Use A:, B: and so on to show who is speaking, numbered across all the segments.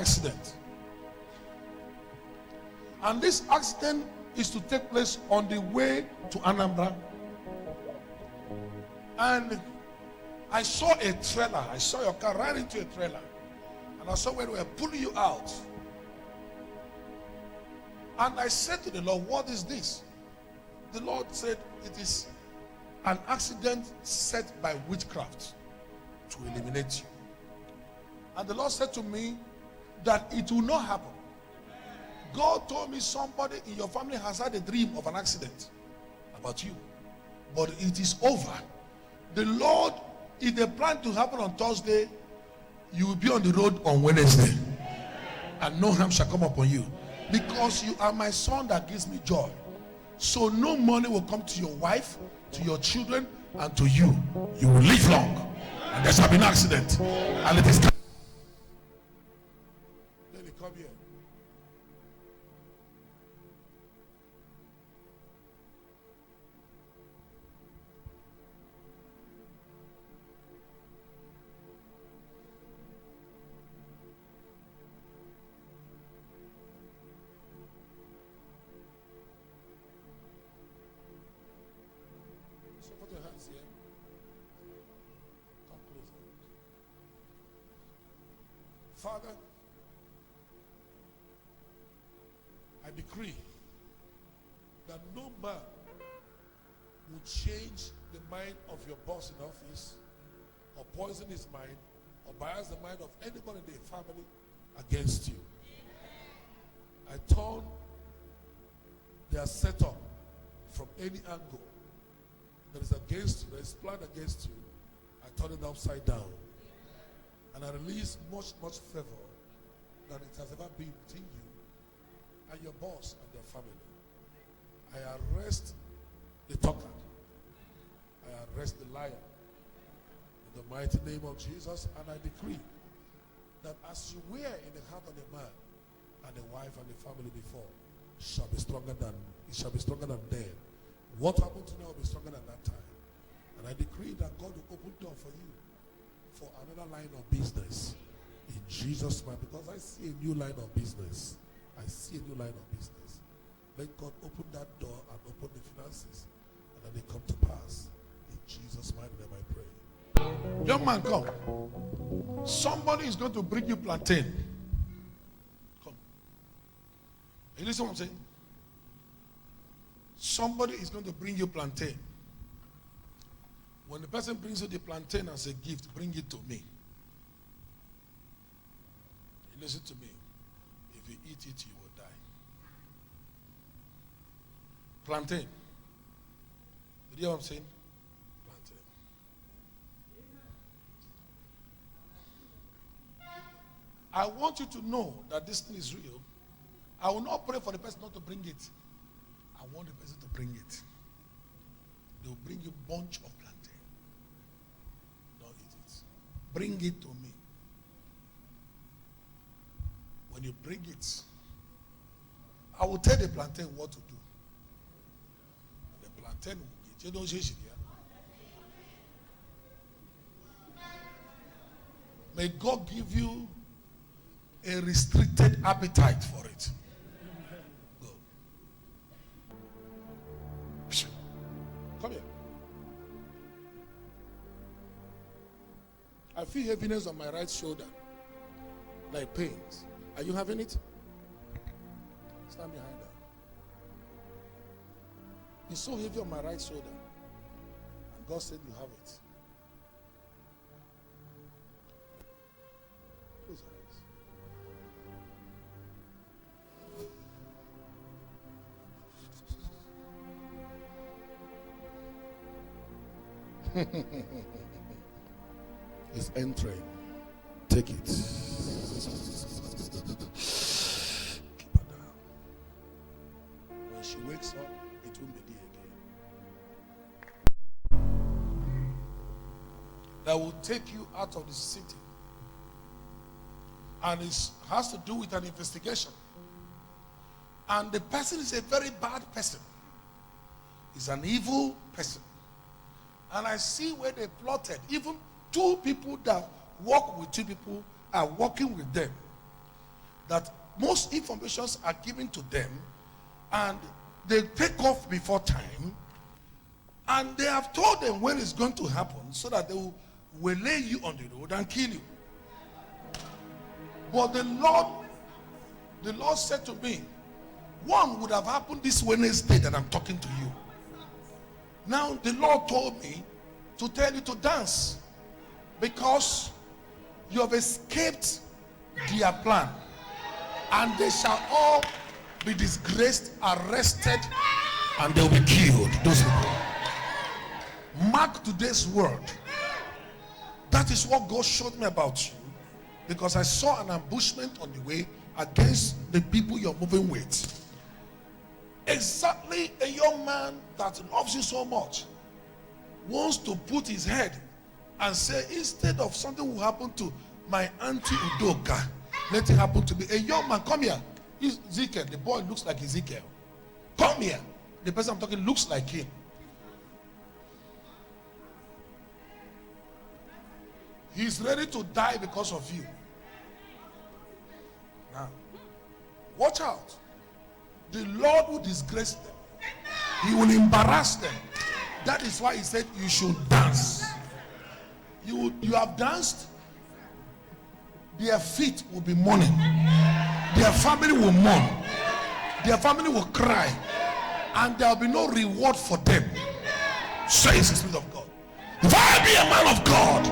A: accident. And this accident is to take place on the way to Anambra. And I saw a trailer. I saw your car right into a trailer. And I saw where they were pulling you out. And I said to the Lord, what is this? The Lord said, it is an accident set by witchcraft to eliminate you. And the Lord said to me that it will not happen. God told me somebody in your family has had a dream of an accident about you. But it is over. The Lord, if they plan to happen on Thursday, you will be on the road on Wednesday. And no harm shall come upon you. Because you are my son that gives me joy. So no money will come to your wife, to your children, and to you. You will live long. And there shall be an accident. And it is time. Let me come here. Put your hands here. Come closer. Father, I decree that no man will change the mind of your boss in office, or poison his mind, or bias the mind of anybody in the family against you. I turn their setup from any angle that is against you, that is planned against you. I turn it upside down. And I release much, much favor than it has ever been between you and your boss and their family. I arrest the talker. I arrest the liar. In the mighty name of Jesus, and I decree that as you were in the heart of the man and the wife and the family before, it shall be stronger than then. What happened to now will be stronger than that time. And I decree that God will open door for you for another line of business. In Jesus' name, because I see a new line of business. I see a new line of business. Let God open that door and open the finances, and then they come to pass. In Jesus' mighty name I pray. Young man, come. Somebody is going to bring you plantain. Come. You listen to what I'm saying? Somebody is going to bring you plantain. When the person brings you the plantain as a gift, bring it to me. You listen to me. If you eat it, you will die. Plantain. Did you hear what I'm saying? Plantain. I want you to know that this thing is real. I will not pray for the person not to bring it. I want the person to bring it. They will bring you a bunch of plantain. Don't eat it. Bring it to me. When you bring it, I will tell the plantain what to do. The plantain will get. You don't say shit here. May God give you a restricted appetite for it. Come here. I feel heaviness on my right shoulder, like pains. Are you having it? Stand behind her. It's so heavy on my right shoulder. And God said you have it. Close your eyes. It's entering. Take it. Keep her down. When she wakes up, it won't be there again. That will take you out of the city. And it has to do with an investigation. And the person is a very bad person. He's an evil person. And I see where they plotted. Even two people that work with two people are working with them. that most informations are given to them and they take off before time, and they have told them when it's going to happen so that they will lay you on the road and kill you. But the Lord said to me, one would have happened this Wednesday that I'm talking to you. Now the Lord told me to tell you to dance because you have escaped their plan, and they shall all be disgraced, arrested, and they'll be killed. Those people. Mark today's word. That is what God showed me about you, because I saw an ambushment on the way against the people you're moving with. Exactly a young man that loves you so much wants to put his head and say, instead of something will happen to my auntie Udoka, let it happen to me. A young man, come here. Ezekiel, the boy looks like Ezekiel. Come here. The person I'm talking looks like him. He's ready to die because of you. Now, watch out. The Lord will disgrace them. He will embarrass them. That is why he said you should dance. You have danced. Their feet will be mourning. Their family will mourn. Their family will cry. And there will be no reward for them. Says the Spirit of God. If I be a man of God,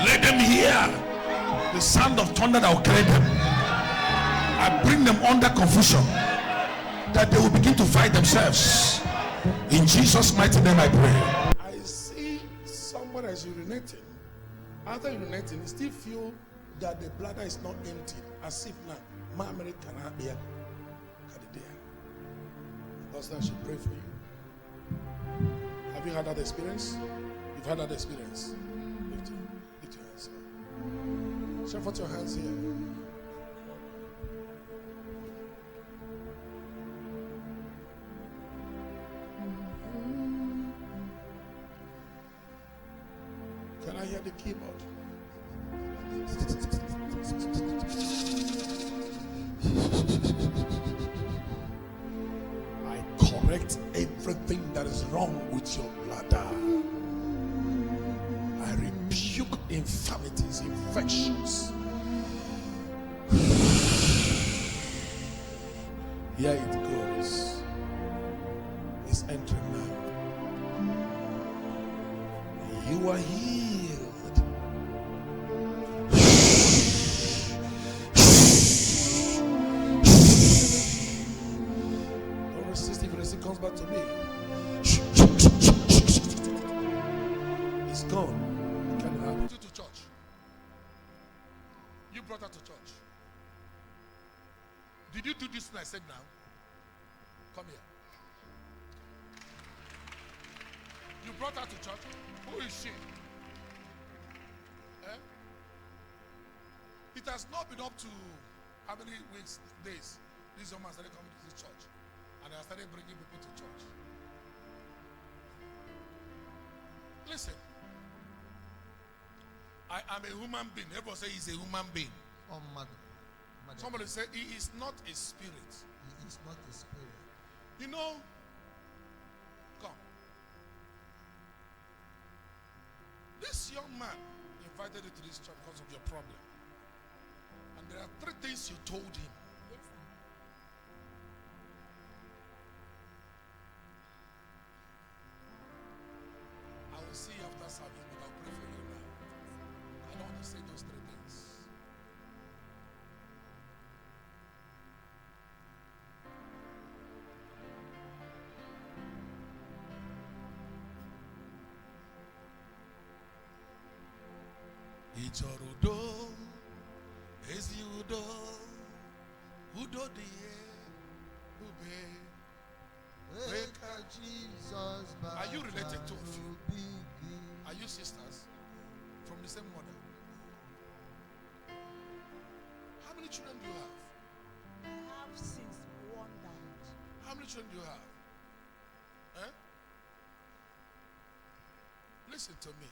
A: let them hear the sound of thunder that will create them. I bring them under confusion, that they will begin to fight themselves. In Jesus' mighty name I pray. I see someone as urinating. After urinating, you still feel that the bladder is not empty, as if now, my American there. Pastor, I should pray for you. Have you had that experience? You've had that experience. Lift your hands up. Stretch out your hands here. Can I hear the keyboard? I correct everything that is wrong with your bladder. I rebuke infirmities, infections. Here it goes. It's entering now. You are healed. Don't resist. If resist, comes back to me. It's gone. You can have it to church. You brought her to church. Did you do this thing I said now? Come here. You brought her to church. Who is she? Eh? It has not been up to how many weeks, days, this young man started coming to this church, and I started bringing people to church. Listen, I am a human being. Everyone say he's a human being.
B: Oh, mother.
A: Somebody say he is not a spirit.
B: He is not a spirit.
A: You know, come. This young man invited you to this church because of your problem. And there are 3 things you told him.
C: Yes, sir.
A: I will see you after service, but I'll pray for you now. I don't want to say those 3 things. Ichorudo, ezi udo, udo diye, ube. Are you related to a few? Are you sisters from the same mother? How many children do you have?
C: I have 6. One died.
A: How many children do you have? Eh? Listen to me.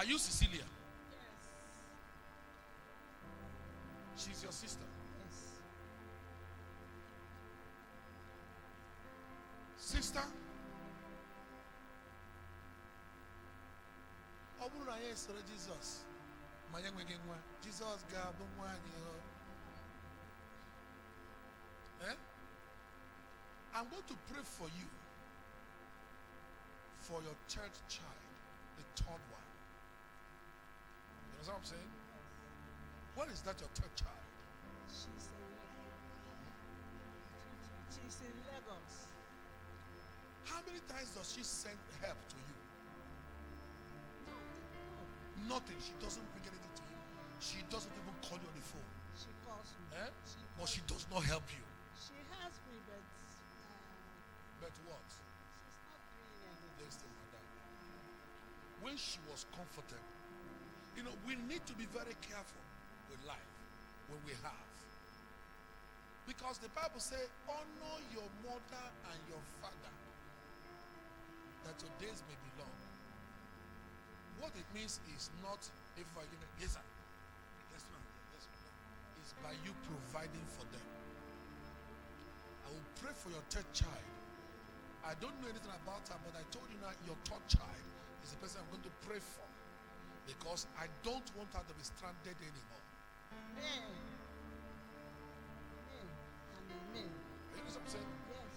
A: Are you Cecilia?
C: Yes.
A: She's your sister.
C: Yes.
A: Sister, Jesus. Jesus God, I'm going to pray for you for your third child, the third one. You know what I'm saying? What is that, your third child?
C: She's in Lagos.
A: How many times does she send help to you?
C: No.
A: Nothing. She doesn't bring anything to you. She doesn't even call you on the phone.
C: She calls me.
A: But she does not help you.
C: She has me, but
A: But what?
C: she's not doing anything.
A: Listen, madam. When she was comfortable, you know, we need to be very careful with life when we have. Because the Bible says, honor your mother and your father, that your days may be long. What it means is not if I give it, yes sir, yes ma'am, yes ma'am. It's by you providing for them. I will pray for your third child. I don't know anything about her, but I told you now your third child is the person I'm going to pray for. Because I don't want her to be stranded anymore.
C: Amen. Amen. And amen.
A: You know what I'm saying?
C: Yes.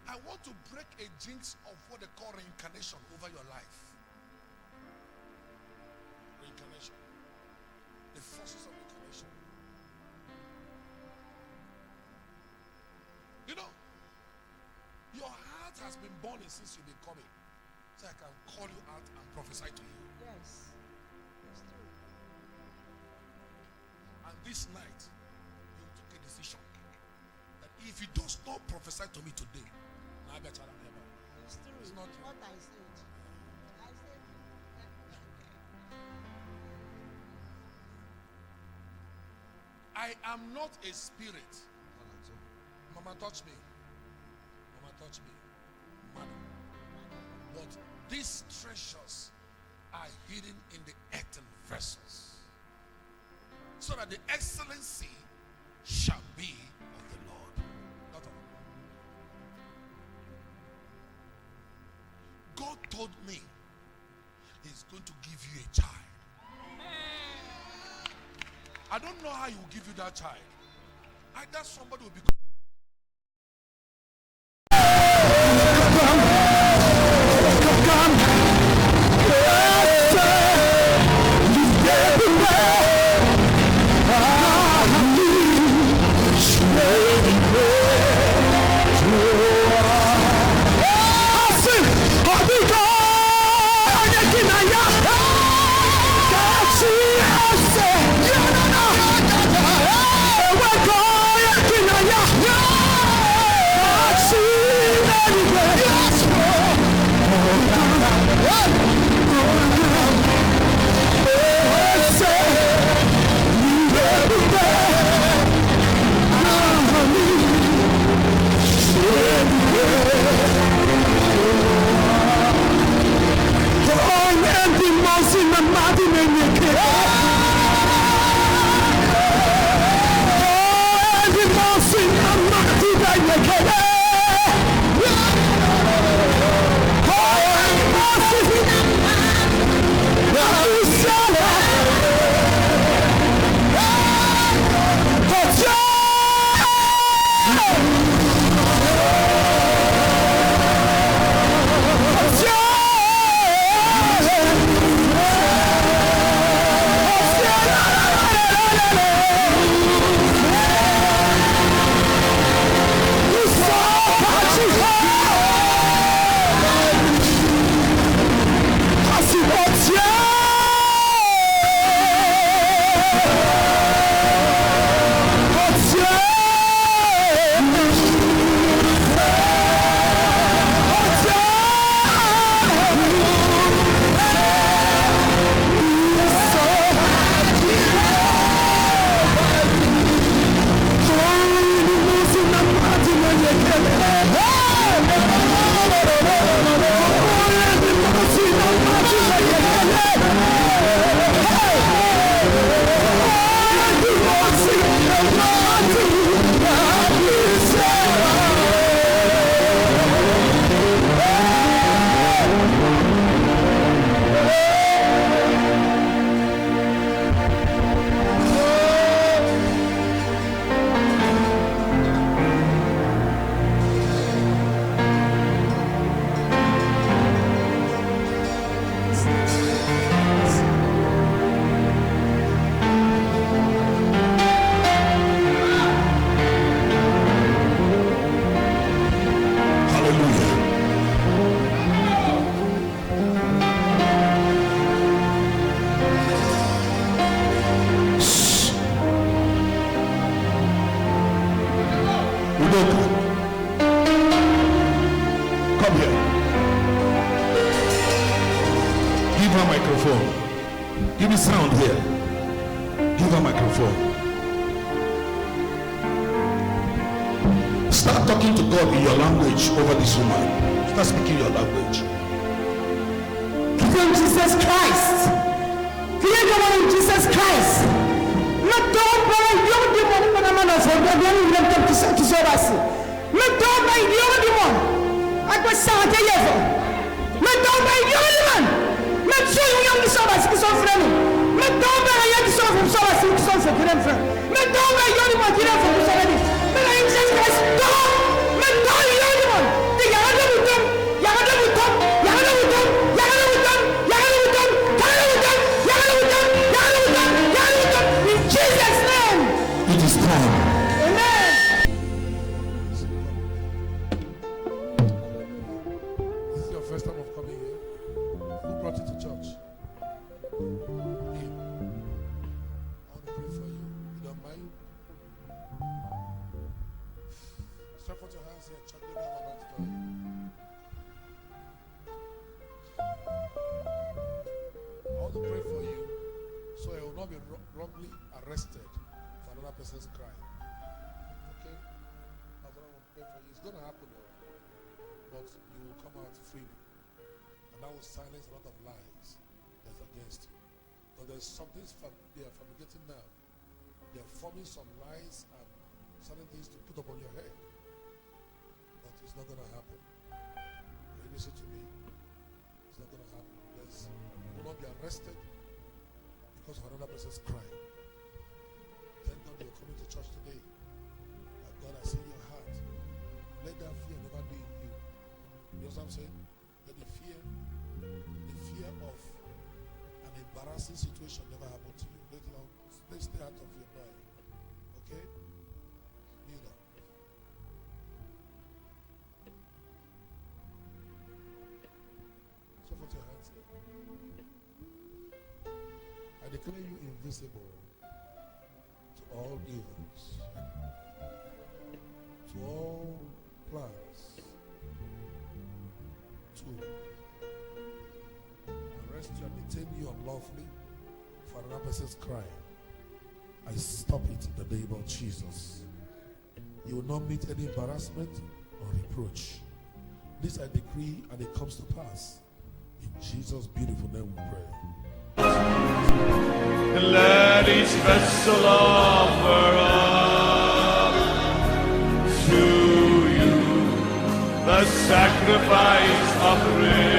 A: I want to break a jinx of what they call reincarnation over your life. Reincarnation. The forces of reincarnation. You know, your heart has been burning since you've been coming. So I can call you out and prophesy to you.
C: Yes. It's true.
A: And this night, you took a decision that if you does not prophesy to me today, now I better than ever.
C: It's true.
A: It's not
C: what I said. I said.
A: I am not a spirit. Mama, touch me. Mama, touch me. Madam. But these treasures are hidden in the earthen vessels, so that the excellency shall be of the Lord, not of man. God told me He's going to give you a child. I don't know how He will give you that child. Either somebody will be broken. Come here. Give her microphone. Give me sound here. Give her microphone. Start talking to God in your language over this woman. Start speaking your language.
B: From Jesus Christ. Create the one in Jesus Christ. Not don't buy young demon when a man of God, the one who left up to serve us. Not don't buy young demon. I was sad to ever. Not don't buy young demon. Not so young to serve us, it's all friendly. Not don't buy a young to serve him, so I see it's all for good and friend. Not don't buy young demon, get up for the already. But I Jesus Christ, don't. Not don't young demon. The young demon, young demon, young demon, young demon. In Jesus' name.
A: It is time.
B: Amen.
A: This is your first time of coming here. Who brought you to church? Me. I want to pray for you. You don't mind? Stretch out your hands here. Check the name of the Lord. I want to pray for you so I will not be wrongly arrested for another person's crime. Okay? That's what I want to pray for you. It's going to happen, but you will come out freely. And that will silence a lot of lies that's against you. But there's something they are fabricating now. They are forming some lies and certain things to put upon your head. But it's not going to happen. You listen to me. It's not going to happen. You will not be arrested because of another person's crime. Thank God you're coming to church today. And God has seen your heart. Let that fear never be in you. You know what I'm saying? Let the fear of an embarrassing situation never happen to you. Let stay out of your mind. Okay? Kneel down. So put your hands there. I declare you invisible to all evils, to all plans, to arrest you and detain you unlawfully for another person's crime. I stop it in the name of Jesus. You will not meet any embarrassment or reproach. This I decree and it comes to pass. In Jesus' beautiful name we pray.
D: Let each vessel offer up to you the sacrifice of praise.